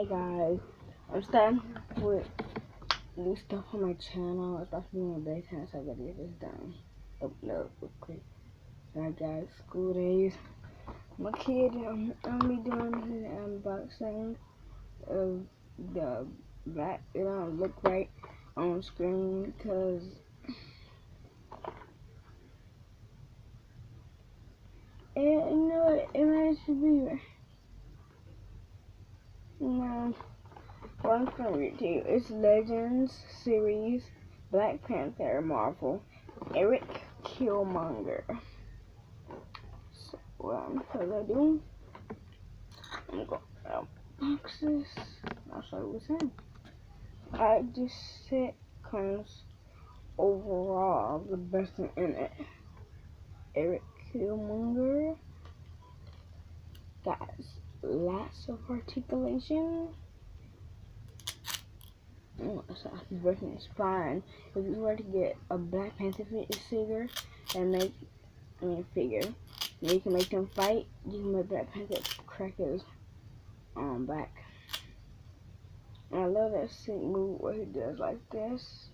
Hey guys, I'm starting with new stuff on my channel. It's about to be my bedtime, so I gotta get this done. Upload real quick. Alright guys, school days. My kid, I'm be doing his unboxing of the black. It don't look right on screen because you know it might should be right. No. Well, I'm gonna read to you. It's Legends series, Black Panther, Marvel, Eric Killmonger. So, without further ado, I'm gonna unbox this. I'll show you what's in. Alright, this set comes overall the best thing in it. Eric Killmonger got lots of articulation. So his version is fine. If you were to get a Black Panther figure and figure, and you can make them fight, you can make Black Panther crack his back. And I love that sick move where he does like this,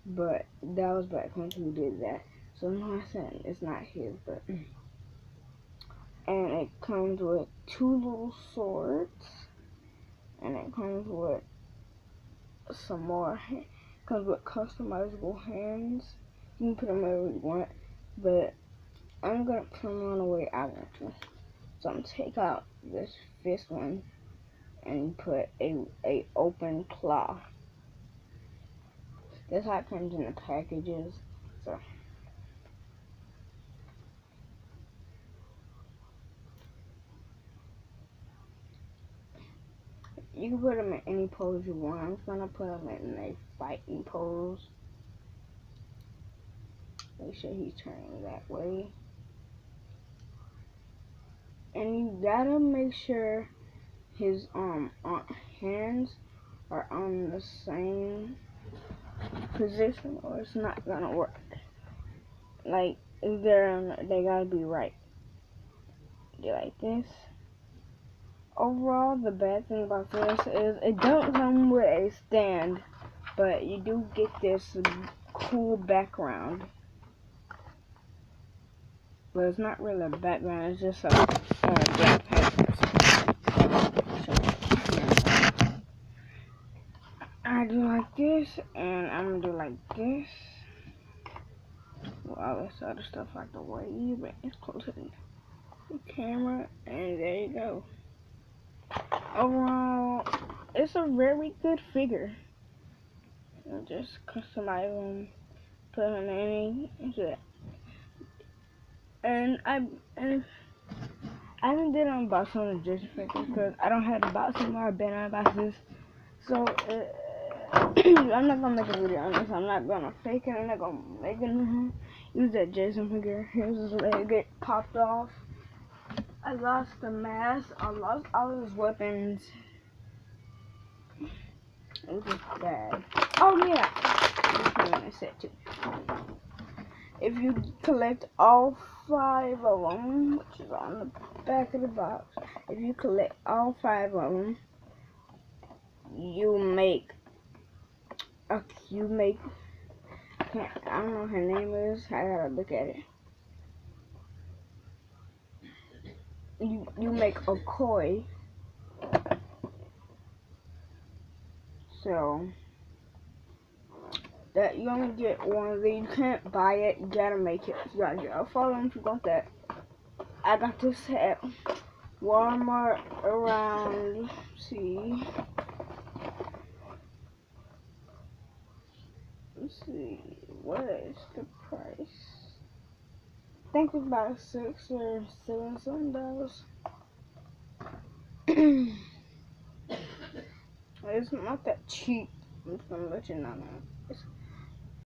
but that was Black Panther who did that. So I'm not saying it's not his, but and it comes with 2 little swords, and it comes with some more. Comes with customizable hands. You can put them wherever you want, but I'm gonna put them on the way I want to. So I'm gonna take out this fist one and put a open claw. That's how it comes in the packages. So you can put them in any pose you want. I'm gonna put them in a fighting pose. Make sure he's turning that way. And you gotta make sure his hands are on the same position or it's not gonna work. Like if they gotta be right. Get like this. Overall, the bad thing about this is it don't come with a stand, but you do get this cool background. But it's not really a background, it's just a black paper. I do like this, and I'm gonna do like this. Well, all this other stuff out the way, but it's closer to the camera, and there you go. Overall, it's a very good figure. Just customize them, put them in any. And I haven't did unboxing on the Jason figure because I don't have the box anymore. I've been unboxing this, so I'm not gonna make a video on this. I'm not gonna fake it. I'm not gonna make it. Use that Jason figure. Here's his leg get popped off. I lost the mask. I lost all of his weapons. It was just bad. Oh yeah, I said too. If you collect all 5 of them, which is on the back of the box, if you collect all 5 of them, you make I don't know what her name is. I gotta look at it. You make a koi. So that you only get one of these. You can't buy it. You gotta make it. You gotta get a follow if you want that. I got this at Walmart around. Let's see. What is the price? I think it's about $6 or $7 something. It's not that cheap. I'm just gonna let you know.